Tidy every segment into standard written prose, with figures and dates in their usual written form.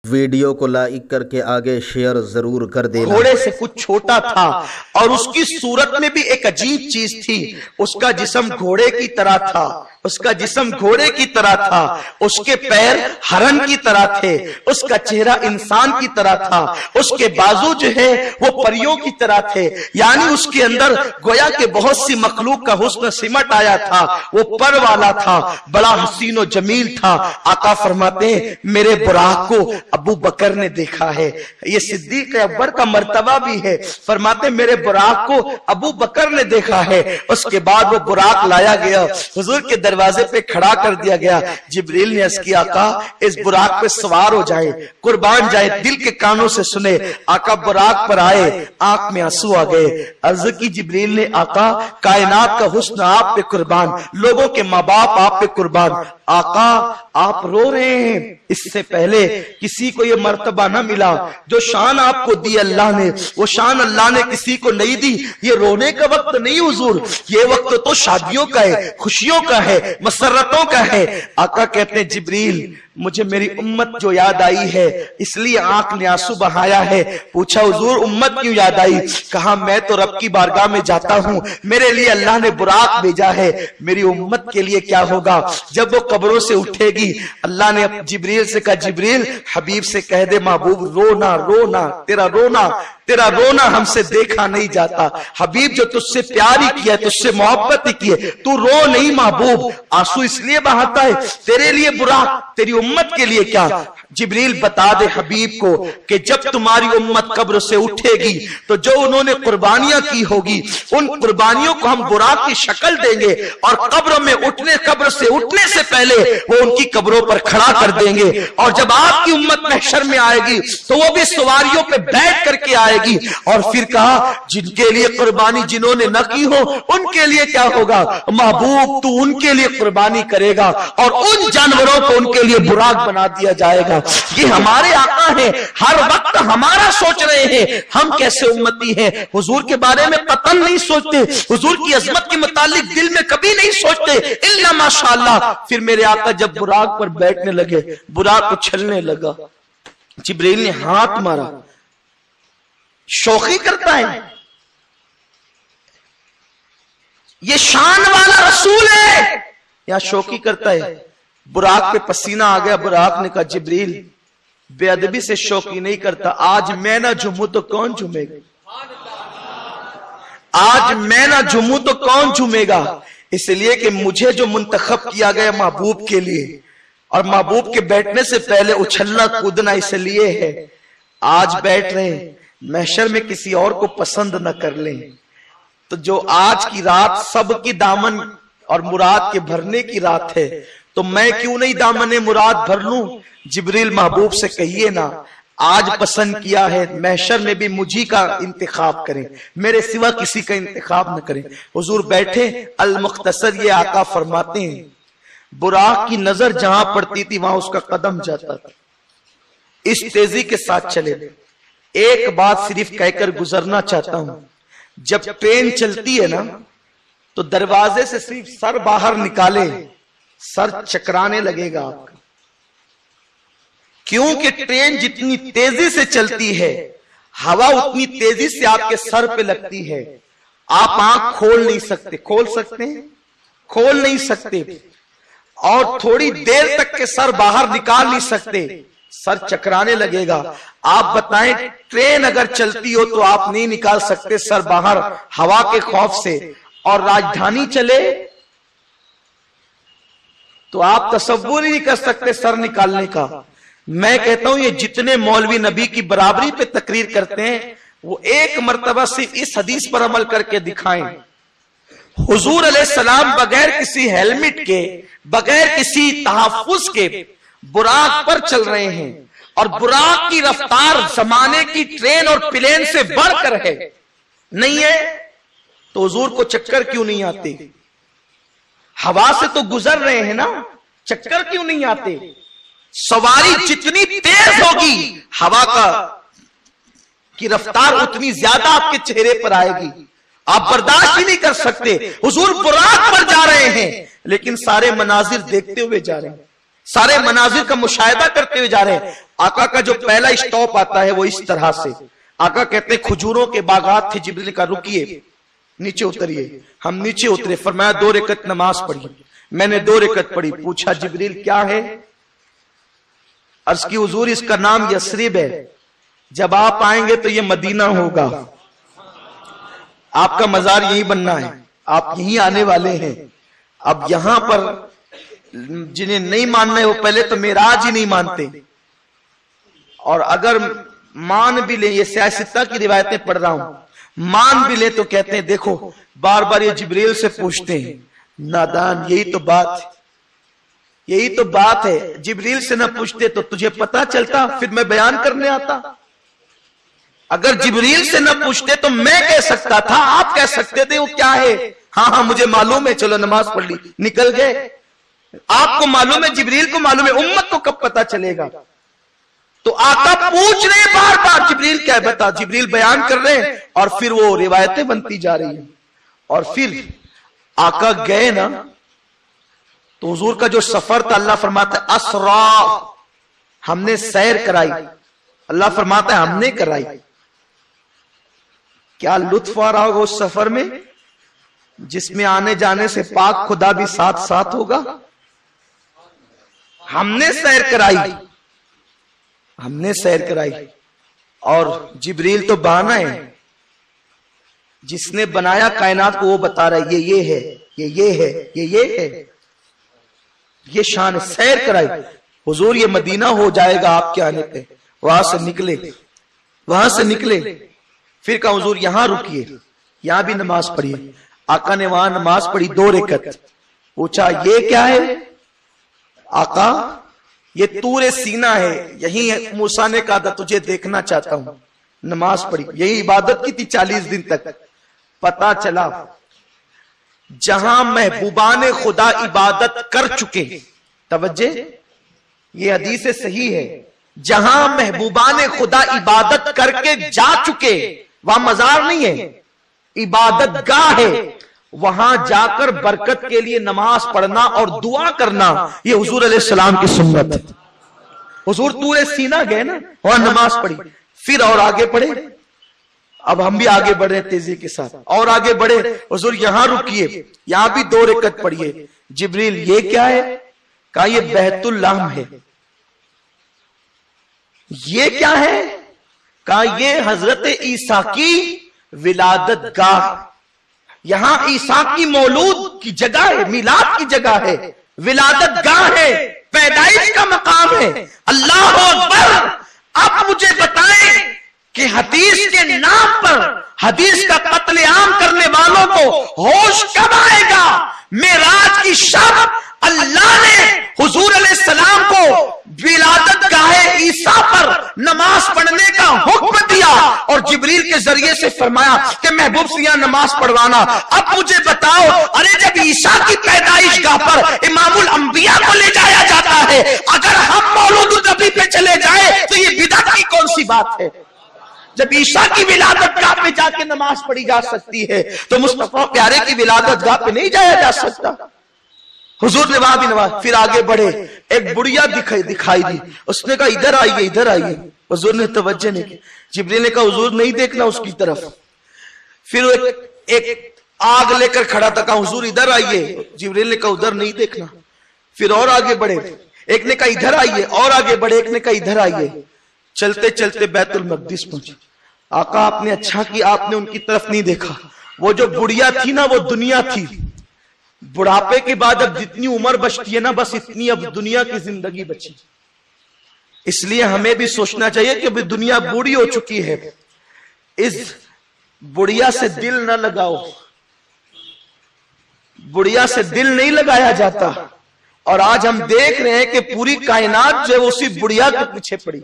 Video کو like کر کے آگے شیئر ضرور کر دینا۔ گھوڑے سے کچھ چھوٹا تھا اور اس کی صورت میں بھی ایک عجیب چیز تھی، اس کا جسم گھوڑے کی طرح تھا، اس کا جسم گھوڑے کی طرح تھا، اس کے پیر ہرن کی طرح تھے، اس کا چہرہ انسان کی طرح تھا، اس کے بازو جو ہے وہ پریوں کی طرح تھے، یعنی اس کے اندر گویا کہ بہت سی مخلوق کا حسن سمٹ آیا تھا، وہ پر والا تھا، بڑا حسین و جمیل تھا۔ آقا فرماتے ہیں میرے براق کو ابو بکر نے دیکھا ہے، یہ صدیق اکبر کا مرتبہ بھی ہے، فرماتے میرے براق کو ابو بکر نے دیکھا ہے۔ اس کے بعد وہ براق لایا گیا، حضور کے دروازے پہ کھڑا کر دیا گیا، جبریل نے عرض کیا آقا اس براق پہ سوار ہو جائے، قربان جائے، دل کے کانوں سے سنے۔ آقا براق پر آئے، آنکھ میں آنسو آ گئے، عرض کی جبریل نے آقا کائنات کا حسن آپ پہ قربان، لوگوں کے ماں باپ آپ پہ قربان، آقا آپ رو رہے ہیں، اس سے پہلے کسی کو یہ مرتبہ نہ ملا جو شان آپ کو دی اللہ نے، وہ شان اللہ نے کسی کو نہیں دی۔ یہ رونے کا وقت نہیں حضور، یہ وقت تو شادیوں کا ہے، خوشیوں کا ہے، مسرتوں کا ہے۔ آقا کہتے ہیں جبریل مجھے میری امت جو یاد آئی ہے اس لیے آنکھ نے آنسو بہایا ہے۔ پوچھا حضور امت کیوں یاد آئی؟ کہا میں تو رب کی بارگاہ میں جاتا ہوں، میرے لیے اللہ نے براق بھیجا ہے، میری امت کے لیے کیا ہوگا جب وہ قبروں سے اٹھے گی؟ اللہ نے جبریل سے کہا جبریل حبیب سے کہہ دے محبوب رونا رونا، تیرا رونا ہم سے دیکھا نہیں جاتا، حبیب جو تجھ سے پیار ہی کیا ہے، تجھ سے محبت ہی کی ہے، تو رو نہیں محبوب، آنسو اس لیے بہاتا ہے، تیرے لیے براق، تیری امت کے لیے کیا؟ جبریل بتا دے حبیب کو کہ جب تمہاری امت قبر سے اٹھے گی تو جو انہوں نے قربانیاں کی ہوگی ان قربانیوں کو ہم براق کی شکل دیں گے اور قبر سے اٹھنے سے پہلے وہ ان کی قبروں پر کھڑا کر دیں گے، اور جب آپ کی امت محشر میں آئے گی تو وہ بھی سواریوں پہ بیٹھ کر کے آئے گی، اور پھر کہا جن کے لیے قربانی جنہوں نے نہ کی ہو ان کے لیے کیا ہوگا؟ محبوب تو ان کے لیے قربانی کرے گا اور ان جانوروں کو ان کے لیے براق بنا دیا جائے گا۔ یہ ہمارے آقا ہیں، ہر وقت ہمارا سوچ رہے ہیں ہم کیسے امتی ہیں، حضور کے بارے میں قطعاً نہیں سوچتے، حضور کی عظمت کے متعلق دل میں کبھی نہیں سوچتے الا ماشاءاللہ۔ پھر میرے آقا جب براق پر بیٹھنے لگے، براق اچھلنے لگا، جبریل نے ہاتھ مارا، شوخی کرتا ہے، یہ شان والا رسول ہے یا شوخی کرتا ہے؟ براق پہ پسینہ آ گیا، براق نے کہا جبریل بے ادبی سے شوخی نہیں کرتا، آج میں نہ جھوموں تو کون جھومے گا؟ آج میں نہ جھوموں تو کون جھومے گا؟ اس لیے کہ مجھے جو منتخب کیا گیا محبوب کے لیے، اور محبوب کے بیٹھنے سے پہلے اچھلنا کودنا اس لیے ہے، آج بیٹھ رہے ہیں محشر میں کسی اور کو پسند نہ کر لیں، تو جو آج کی رات سب کی دامن اور مراد کے بھرنے کی رات ہے تو میں کیوں نہیں دامن مراد بھر لوں؟ جبریل محبوب سے کہیے نا آج پسند کیا ہے محشر میں بھی مجھی کا انتخاب کریں، میرے سوا کسی کا انتخاب نہ کریں۔ حضور بیٹھے، المختصر یہ آقا فرماتے ہیں براق کی نظر جہاں پڑتی تھی وہاں اس کا قدم جاتا تھا، اس تیزی کے ساتھ چلے۔ ایک بات صرف کہہ کر گزرنا چاہتا ہوں، جب ٹرین چلتی ہے نا تو دروازے سے صرف سر باہر نکالے سر چکرانے لگے گا آپ کا، کیونکہ ٹرین جتنی تیزی سے چلتی ہے ہوا اتنی تیزی سے آپ کے سر پہ لگتی ہے، آپ آنکھ کھول نہیں سکتے، کھول سکتے ہیں؟ کھول نہیں سکتے، اور تھوڑی دیر تک کے سر باہر نکال نہیں سکتے، سر چکرانے لگے گا۔ آپ بتائیں ٹرین اگر چلتی ہو تو آپ نہیں نکال سکتے سر باہر ہوا کے خوف سے، اور راجدھانی چلے تو آپ تصور ہی نہیں کر سکتے سر نکالنے کا۔ میں کہتا ہوں یہ جتنے مولوی نبی کی برابری پہ تقریر کرتے ہیں وہ ایک مرتبہ صرف اس حدیث پر عمل کر کے دکھائیں، حضور علیہ السلام بغیر کسی ہیلمٹ کے، بغیر کسی تحفظ کے براق پر چل رہے ہیں، اور براق کی رفتار زمانے کی ٹرین اور پلین سے بڑھ کر ہے، نہیں ہے تو حضور کو چکر کیوں نہیں آتے؟ ہوا سے تو گزر رہے ہیں نا، چکر کیوں نہیں آتے؟ سواری جتنی تیز ہوگی ہوا کی رفتار اتنی زیادہ آپ کے چہرے پر آئے گی، آپ برداشت ہی نہیں کر سکتے۔ حضور براق پر جا رہے ہیں لیکن سارے مناظر دیکھتے ہوئے جا رہے ہیں، سارے مناظر کا مشاہدہ کرتے ہوئے جا رہے ہیں. آقا کا جو پہلا اسٹاپ آتا ہے وہ اس طرح سے. آقا کہتے ہیں کھجوروں کے باغات تھے. جبریل نے کہا رکیے, نیچے اتریے. ہم نیچے اترے. فرمایا 2 رکعت نماز پڑھی. میں نے 2 رکعت پڑھی. پوچھا جبریل کیا ہے؟ عرض کی حضور اس کا نام یثرب ہے. جب آپ آئیں گے تو یہ مدینہ ہوگا. آپ کا مزار یہی بننا ہے, آپ یہی آنے والے ہیں. اب یہاں پر جنہیں نہیں ماننا ہے وہ پہلے تو معراج ہی نہیں مانتے, اور اگر مان بھی لیں, یہ سیاستہ کی روایتیں پڑھ رہا ہوں, مان بھی لیں تو کہتے ہیں دیکھو بار بار یہ جبریل سے پوچھتے ہیں. نادان, یہی تو بات ہے, یہی تو بات ہے. جبریل سے نہ پوچھتے تو تجھے پتا چلتا, پھر میں بیان کرنے آتا. اگر جبریل سے نہ پوچھتے تو میں کہہ سکتا تھا, آپ کہہ سکتے تھے وہ کیا ہے. ہاں مجھے معلوم ہے, چلو نماز پڑھ لی, نکل گئے. آپ کو معلوم ہے, جبریل کو معلوم ہے, امت کو کب پتا چلے گا؟ تو آقا پوچھ رہے ہیں بار بار جبریل کیا بتا. جبریل بیان کر رہے ہیں اور پھر وہ روایتیں بنتی جا رہی ہیں. اور پھر آقا گئے نا تو حضور کا جو سفر تھا, اللہ فرماتا ہے اسرا, ہم نے سیر کرائی. اللہ فرماتا ہے ہم نے کرائی. کیا لطف آ رہا ہوگا اس سفر میں, جس میں آنے جانے سے پاک خدا بھی ساتھ ساتھ ہوگا. ہم نے سیر کرائی, ہم نے سیر کرائی. اور جبریل تو بہانہ ہے, جس نے بنایا کائنات کو وہ بتا رہا ہے یہ ہے, یہ ہے, یہ ہے, یہ شان. سیر کرائی. حضور یہ مدینہ ہو جائے گا آپ کے آنے پہ. وہاں سے نکلے, وہاں سے نکلے. پھر کہا حضور یہاں رکیے, یہاں بھی نماز پڑھیے. آقا نے وہاں نماز پڑھی 2 رکعت. پوچھا یہ کیا ہے؟ آقا یہ طور سینہ ہے, یہی موسیٰ نے کہا تھا تجھے دیکھنا چاہتا ہوں. نماز پڑھی, یہی عبادت کی تھی 40 دن تک. پتا چلا جہاں محبوبان خدا عبادت کر چکے, توجہ یہ حدیث صحیح ہے, جہاں محبوبان خدا عبادت کر کے جا چکے, وہاں مزار نہیں ہے, عبادت گاہ ہے. وہاں جا کر برکت کے لیے نماز پڑھنا اور دعا کرنا یہ حضور علیہ السلام کی سنت ہے. حضور طور سینہ گئے نا, اور نماز پڑھی. پھر اور آگے بڑھے. اب ہم بھی آگے بڑھے تیزی کے ساتھ, اور آگے بڑھے. حضور یہاں رکیے, یہاں بھی 2 رکعت پڑھیے. جبریل یہ کیا ہے؟ کہا یہ بیت اللہ ہے. یہ کیا ہے؟ کہا یہ حضرت عیسیٰ کی ولادت گاہ. یہاں عیسیٰ کی مولود کی جگہ ہے, میلاد کی جگہ ہے, ولادت گاہ ہے, پیدائش کا مقام ہے. اللہ اکبر. اب مجھے بتائیں کہ حدیث کے نام پر حدیث کا قتل عام کرنے والوں کو ہوش کب آئے گا؟ معراج کی شب اللہ نے حضور علیہ السلام کو ولادت گاہ عیسیٰ پر نماز پڑھنے کا حکم دیا, اور جبریل کے ذریعے سے فرمایا کہ محبوب سے یہاں نماز پڑھوانا. اب مجھے بتاؤ, ارے جب عیسیٰ کی پیدائش گاہ پر امام الانبیاء کو لے جایا جاتا ہے, اگر ہم مولود النبی پہ چلے جائیں تو یہ بدعت کی کون سی بات ہے؟ جب عیسیٰ کی ولادت گاہ پہ جا کے نماز پڑھی جا سکتی ہے تو مصطفیٰ پیارے کی ولادت گاہ پہ نہیں جایا جا سکتا؟ حضور نے وہاں بھی نماز. پھر آگے بڑھے, ایک بڑھیا دکھائی دی. اس نے کہا ادھر آئیے, ادھر آئیے. حضور نے توجہ نہیں کی. جبریل نے کہا حضور نہیں دیکھنا اس کی طرف. پھر ایک آگ لے کر کھڑا تھا, کہا حضور ادھر آئیے. جبریل نے کہا ادھر نہیں دیکھنا. پھر اور آگے بڑھے, ایک نے کہا ادھر آئیے, اور آگے بڑھے, ایک نے کہا ادھر آئیے. چلتے چلتے بیت المقدس پہنچے. آقا آپ نے اچھا کی, آپ نے ان کی طرف نہیں دیکھا. وہ جو بڑھیا تھی نا وہ دنیا تھی. بڑھاپے کے بعد اب جتنی عمر بچتی ہے نا, بس اتنی اب دنیا کی زندگی بچی. اس لیے ہمیں بھی سوچنا چاہیے کہ اب دنیا بوڑھی ہو چکی ہے, اس بڑھیا سے دل نہ لگاؤ. بڑھیا سے دل نہیں لگایا جاتا. اور آج ہم دیکھ رہے ہیں کہ پوری کائنات جو ہے اسی بڑھیا کے پیچھے پڑی.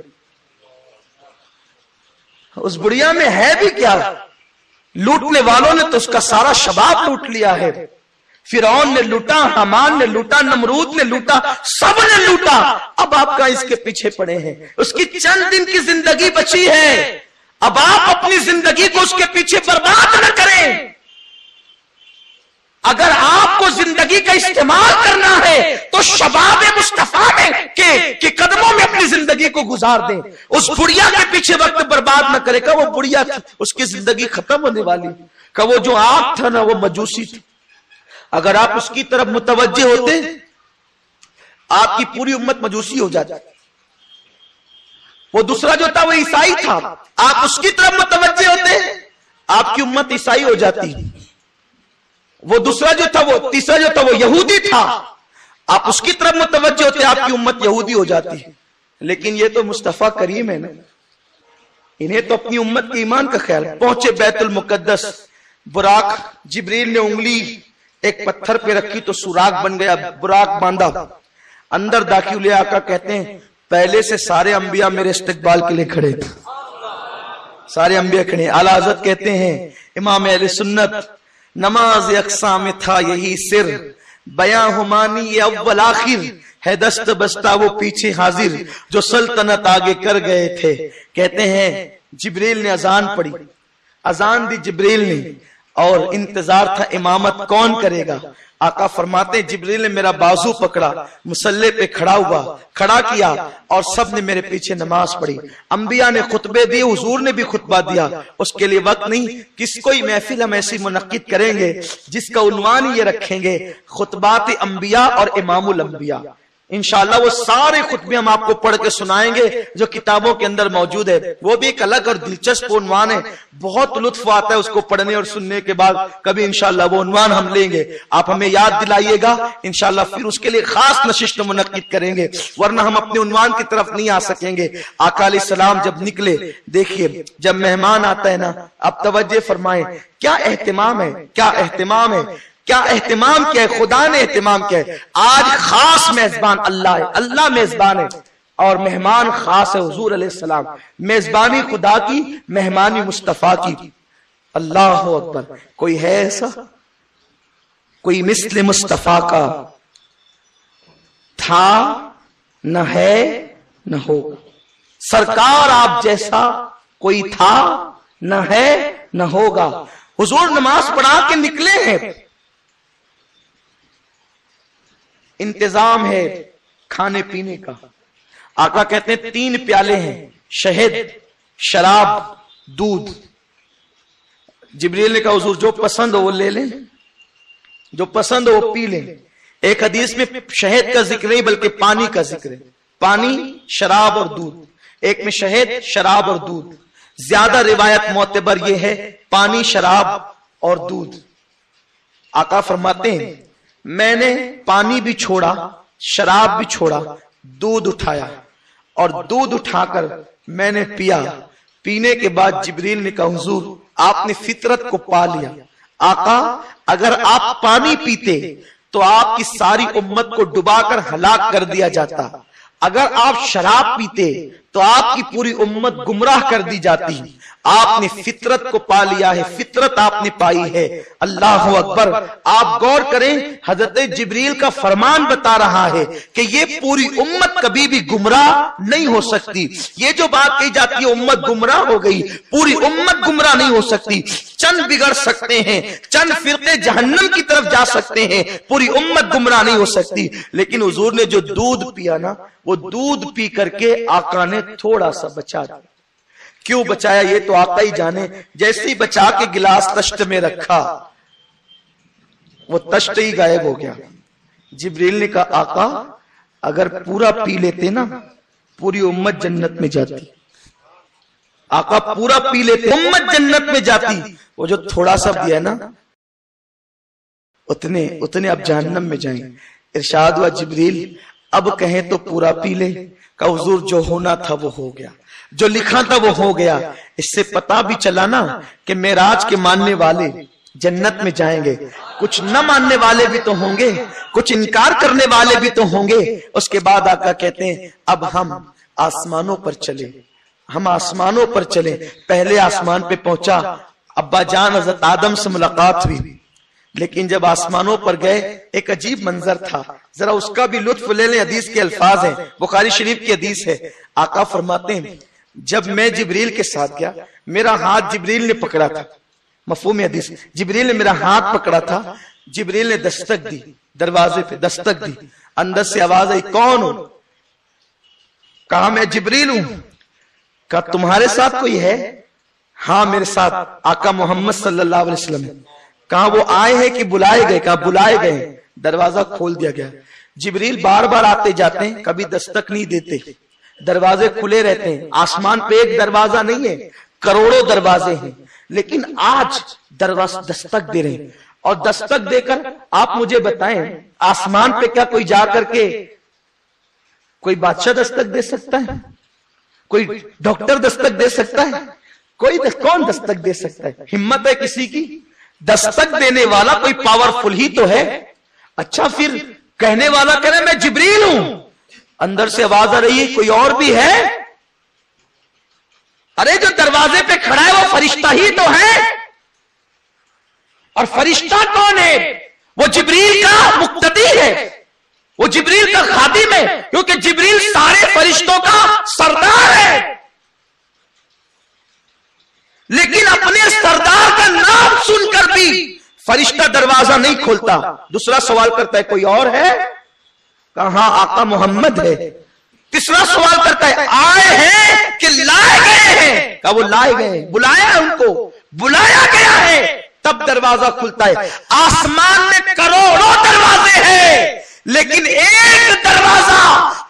اس بڑھیا میں ہے بھی کیا؟ لوٹنے والوں نے تو اس کا سارا شباب لوٹ لیا ہے. فرعون نے لوٹا, حامان نے لوٹا, نمرود نے لوٹا, سب نے لوٹا. اب آپ کا اس کے پیچھے پڑے ہیں. اس کی چند دن کی زندگی بچی ہے. اب آپ اپنی زندگی کو اس کے پیچھے برباد نہ کریں. اگر آپ کو زندگی زندگی کا استعمال کرنا ہے تو شباب مصطفیٰ کے قدموں میں اپنی زندگی کو گزار دیں. اس بڑھیا کے پیچھے وقت برباد نہ کرے. کہ وہ بڑھیا تھی, اس کی زندگی ختم ہونے والی. کہ وہ جو آگ تھا نا وہ مجوسی تھی. اگر آپ اس کی طرف متوجہ ہوتے آپ کی پوری امت مجوسی ہو جاتی. وہ دوسرا جو تھا وہ عیسائی تھا, آپ اس کی طرف متوجہ ہوتے آپ کی امت عیسائی ہو جاتی. وہ دوسرا جو تھا, وہ تیسرا جو تھا وہ یہودی تھا, آپ اس کی طرف متوجہ ہوتے آپ کی امت یہودی ہو جاتی. لیکن یہ تو مصطفیٰ کریم ہے نا, انہیں تو اپنی امت کے ایمان کا خیال. پہنچے بیت المقدس, براق جبریل نے انگلی ایک پتھر پہ رکھی تو سوراخ بن گیا, براق باندھا, اندر داخل ہوئے. آقا کہتے ہیں پہلے سے سارے انبیاء میرے استقبال کے لیے کھڑے تھے, سارے انبیاء کھڑے. اعلیٰ حضرت کہتے ہیں امام اہل سنت, نماز اقصا میں تھا یہی سر, بیاں ہمانی یہ اول آخر ہے, دست بستہ وہ پیچھے حاضر, جو سلطنت آگے کر گئے تھے. کہتے ہیں جبریل نے اذان پڑھی, اذان دی جبریل نے, اور انتظار تھا امامت کون کرے گا. آقا فرماتے جبریل نے میرا بازو پکڑا, مصلی پہ کھڑا ہوا, کھڑا کیا, اور سب نے میرے پیچھے نماز پڑھی. انبیاء نے خطبے دیے, حضور نے بھی خطبہ دیا. اس کے لیے وقت نہیں, کس کوئی محفل ہم ایسی منعقد کریں گے جس کا عنوان یہ رکھیں گے خطبات انبیاء اور امام الانبیاء. انشاءاللہ وہ سارے خطبے ہم آپ کو پڑھ کے سنائیں گے جو کتابوں کے اندر موجود ہے. وہ بھی ایک الگ اور دلچسپ عنوان ہے, بہت لطف آتا ہے اس کو پڑھنے اور سننے کے بعد. کبھی انشاءاللہ وہ عنوان ہم لیں گے, آپ ہمیں یاد دلائیے گا انشاءاللہ, پھر اس کے لیے خاص نشست منعقد کریں گے, ورنہ ہم اپنے عنوان کی طرف نہیں آ سکیں گے. آقا علیہ السلام جب نکلے, دیکھیے جب مہمان آتا ہے نا, اب توجہ فرمائیں, کیا اہتمام ہے, کیا اہتمام ہے, کیا اہتمام کیا ہے, خدا نے اہتمام کیا ہے. آج خاص میزبان اللہ ہے, اللہ میزبان ہے, اور مہمان خاص ہے حضور علیہ السلام. میزبانی خدا کی, مہمانی مصطفیٰ کی. اللہ اکبر. کوئی ہے ایسا, کوئی مثل مصطفیٰ کا تھا نہ ہے نہ ہوگا. سرکار آپ جیسا کوئی تھا نہ ہے نہ ہوگا. حضور نماز پڑھا کے نکلے ہیں, انتظام ہے کھانے پینے کا. آقا کہتے ہیں 3 پیالے ہیں, شہد, شراب, دودھ. جبریل نے کہا حضور جو پسند ہو وہ لے لیں, جو پسند ہو وہ پی لیں. ایک حدیث میں شہد کا ذکر نہیں بلکہ پانی کا ذکر ہے, پانی, شراب اور دودھ. ایک میں شہد, شراب اور دودھ. زیادہ روایت معتبر یہ ہے پانی, شراب اور دودھ. آقا فرماتے ہیں میں نے پانی بھی چھوڑا, شراب بھی چھوڑا, دودھ اٹھایا, اور دودھ اٹھا کر میں نے پیا. پینے کے بعد جبریل نے کہا حضور آپ نے فطرت کو پا لیا. آقا اگر آپ پانی پیتے تو آپ کی ساری امت کو ڈبا کر ہلاک کر دیا جاتا. اگر آپ شراب پیتے تو آپ کی پوری امت گمراہ کر دی جاتی. آپ نے فطرت کو پا لیا ہے, فطرت آپ نے پائی ہے. اللہ اکبر. آپ غور کریں, حضرت جبریل کا فرمان بتا رہا ہے کہ یہ پوری امت کبھی بھی گمراہ نہیں ہو سکتی. یہ جو بات کہی جاتی ہے امت گمراہ ہو گئی, پوری امت گمراہ نہیں ہو سکتی. چند بگڑ سکتے ہیں, چند فرقے جہنم کی طرف جا سکتے ہیں, پوری امت گمراہ نہیں ہو سکتی. لیکن حضور نے جو دودھ پیا نا, وہ دودھ پی کر کے آقا نے تھوڑا سا بچا دیا. کیوں بچایا یہ تو آقا ہی جانے. جیسے ہی بچا کے گلاس تشت میں رکھا, وہ تشت ہی غائب ہو گیا. جبریل نے کہا آقا اگر پورا پی لیتے نا پوری امت جنت میں جاتی. آقا پورا پی لیتے امت جنت میں جاتی. وہ جو تھوڑا سا دیا نا اتنے اب جہنم میں جائیں. ارشاد ہوا جبریل اب کہیں تو پورا پی لے. کہ حضور جو ہونا تھا وہ ہو گیا, جو لکھا تھا وہ ہو گیا. اس سے پتا بھی چلا نا کہ معراج کے ماننے والے جنت میں جائیں گے, کچھ نہ ماننے والے بھی تو ہوں گے, کچھ انکار کرنے والے بھی تو ہوں گے. اس کے بعد آقا کہتے ہیں اب ہم آسمانوں پر چلے, ہم آسمانوں پر چلے. پہلے آسمان پہ پہنچا, ابا جان حضرت آدم سے ملاقات ہوئی. لیکن جب آسمانوں پر گئے ایک عجیب منظر تھا, ذرا اس کا بھی لطف لے لیں. حدیث کے الفاظ ہیں, بخاری شریف کی حدیث ہے. آقا فرماتے ہیں جب میں جبریل کے ساتھ گیا, میرا ہاتھ جبریل نے پکڑا تھا. مفہوم حدیث, جبریل نے میرا ہاتھ پکڑا تھا, جبریل نے دستک دی, دروازے پہ دستک دی، اندر سے آواز آئی کون ہو؟ کہا میں جبریل ہوں۔ کہا تمہارے ساتھ کوئی ہے؟ ہاں میرے ساتھ آقا محمد صلی اللہ علیہ وسلم۔ کہا وہ آئے ہیں کہ بلائے گئے؟ کہا بلائے گئے۔ دروازہ کھول دیا گیا۔ جبریل بار بار آتے جاتے ہیں، کبھی دستک نہیں دیتے، دروازے کھلے رہتے ہیں۔ آسمان پہ ایک دروازہ نہیں ہے، کروڑوں دروازے ہیں، لیکن آج دروازہ دستک دے رہے ہیں۔ اور دستک دے کر آپ مجھے بتائیں، آسمان پہ کیا کوئی جا کر کے کوئی بادشاہ دستک دے سکتا ہے؟ کوئی ڈاکٹر دستک دے سکتا ہے؟ کون دستک دے سکتا ہے؟ ہمت ہے کسی کی؟ دستک دینے والا کوئی پاورفل ہی تو ہے۔ اچھا پھر کہنے والا کہہ رہے میں جبریل ہوں، اندر سے آواز آ رہی ہے کوئی اور بھی ہے؟ ارے جو دروازے پہ کھڑا ہے وہ فرشتہ ہی تو ہے، اور فرشتہ کون ہے؟ وہ جبریل کا مقتدی ہے، وہ جبریل کا خادم ہے، کیونکہ جبریل سارے فرشتوں کا سردار ہے۔ لیکن اپنے سردار کا نام سن کر بھی فرشتہ دروازہ نہیں کھولتا۔ دوسرا سوال کرتا ہے کوئی اور ہے؟ کہاں آقا محمد ہے۔ تیسرا سوال کرتا ہے آئے ہیں کہ لائے گئے ہیں؟ کہا وہ لائے گئے ہیں، بلایا ان کو، بلایا گیا ہے، تب دروازہ کھلتا ہے۔ آسمان میں کروڑوں دروازے ہیں، لیکن ایک دروازہ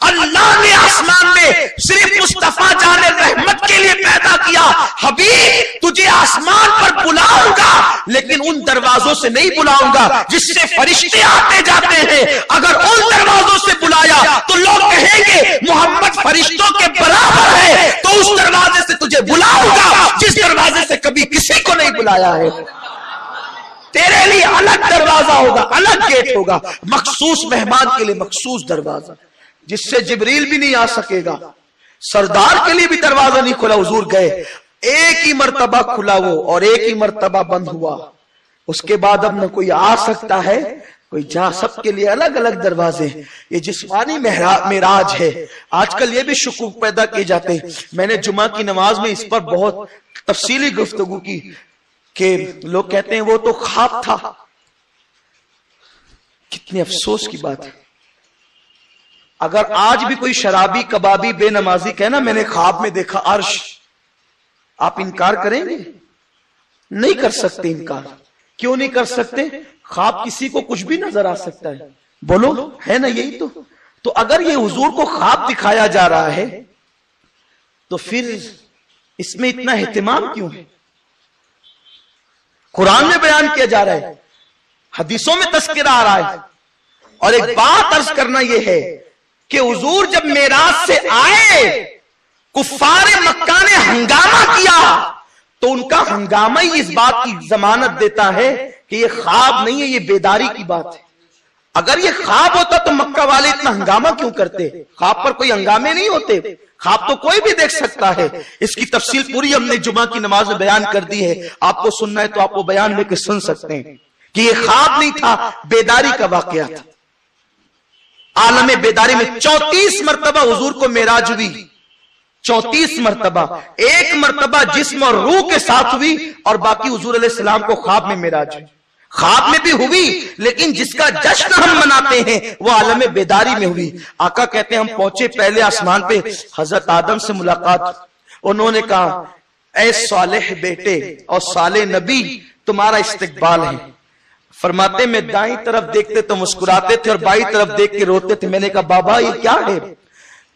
اللہ نے آسمان میں صرف مصطفیٰ جان رحمت کے لیے پیدا کیا۔ حبیب تجھے آسمان پر بلاؤں گا، لیکن ان دروازوں سے نہیں بلاؤں گا جس سے فرشتے آتے جاتے ہیں۔ اگر ان دروازوں سے بلایا تو لوگ کہیں گے محمد فرشتوں کے برابر ہے، تو اس دروازے سے تجھے بلاؤں گا جس دروازے سے کبھی کسی کو نہیں بلایا ہے۔ تیرے لیے الگ دروازہ ہوگا، الگ گیٹ ہوگا، مخصوص مہمان کے لیے مخصوص دروازہ، جس سے جبریل بھی نہیں آ سکے گا۔ سردار کے لیے بھی دروازہ نہیں کھلا، حضور گئے، ایک ہی مرتبہ کھلا وہ، اور ایک ہی مرتبہ بند ہوا۔ اس کے بعد اب نہ کوئی آ سکتا ہے کوئی جا، سب کے لیے الگ الگ دروازے۔ یہ جسمانی معراج ہے۔ آج کل یہ بھی شکوک پیدا کیے جاتے ہیں۔ میں نے جمعہ کی نماز میں اس پر بہت تفصیلی گفتگو کی کہ لوگ کہتے ہیں وہ تو خواب تھا۔ کتنے افسوس کی بات ہے، اگر آج بھی کوئی شرابی کبابی بے نمازی کہنا میں نے خواب میں دیکھا عرش، آپ انکار کریں گے؟ نہیں کر سکتے انکار۔ کیوں نہیں کر سکتے؟ خواب کسی کو کچھ بھی نظر آ سکتا ہے، بولو ہے نا یہی تو اگر یہ حضور کو خواب دکھایا جا رہا ہے تو پھر اس میں اتنا اہتمام کیوں ہے؟ قرآن میں بیان کیا جا رہا ہے، حدیثوں میں تذکرہ آ رہا ہے۔ اور ایک بات عرض کرنا یہ ہے کہ حضور جب معراج سے آئے، کفار مکہ نے ہنگامہ کیا، تو ان کا ہنگامہ ہی اس بات کی ضمانت دیتا ہے کہ یہ خواب نہیں ہے، یہ بیداری کی بات ہے۔ اگر یہ خواب ہوتا تو مکہ والے اتنا ہنگامہ کیوں کرتے؟ خواب پر کوئی ہنگامے نہیں ہوتے، خواب تو کوئی بھی دیکھ سکتا ہے۔ اس کی تفصیل پوری ہم نے جمعہ کی نماز میں بیان کر دی ہے، آپ کو سننا ہے تو آپ وہ بیان لے کے سن سکتے ہیں کہ یہ خواب نہیں تھا، بیداری کا واقعہ تھا۔ عالم بیداری میں 34 مرتبہ حضور کو معراج ہوئی، 34 مرتبہ، ایک مرتبہ جسم اور روح کے ساتھ ہوئی، اور باقی حضور علیہ السلام کو خواب میں معراج ہوئی۔ خواب میں بھی ہوئی، لیکن جس کا جشن ہم مناتے ہیں وہ عالم بیداری میں ہوئی۔ آقا کہتے ہیں ہم پہنچے پہلے آسمان پہ، حضرت آدم سے ملاقات، انہوں نے کہا اے صالح بیٹے اور صالح نبی تمہارا استقبال ہے۔ فرماتے میں دائیں طرف دیکھتے تو مسکراتے تھے اور بائیں طرف دیکھ کے روتے تھے۔ میں نے کہا بابا یہ کیا ہے؟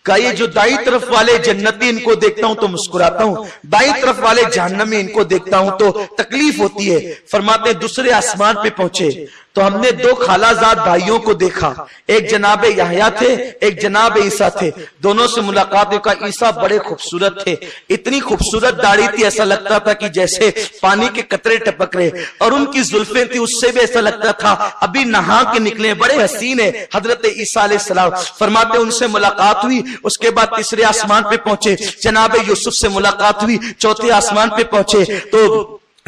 کہا یہ جو دائیں طرف والے جنتی ان کو دیکھتا ہوں تو مسکراتا ہوں، بائیں طرف والے جہنمی ان کو دیکھتا ہوں تو تکلیف ہوتی ہے۔ فرماتے دوسرے آسمان پہ پہنچے تو ہم نے دو خالہ زاد بھائیوں کو دیکھا، ایک جناب یحییٰ تھے، ایک جناب عیسیٰ تھے۔ دونوں سے ملاقات ہوئی، کہا عیسیٰ بڑے خوبصورت تھے، اتنی خوبصورت داڑھی تھی ایسا لگتا تھا کہ جیسے پانی کے قطرے ٹپک رہے، اور ان کی زلفیں تھی اس سے بھی ایسا لگتا تھا ابھی نہا کے نکلے، بڑے حسین ہیں حضرت عیسیٰ علیہ السلام۔ فرماتے ان سے ملاقات ہوئی، اس کے بعد تیسرے آسمان پہ پہنچے، جناب یوسف سے ملاقات ہوئی، چوتھے آسمان پہ پہنچے تو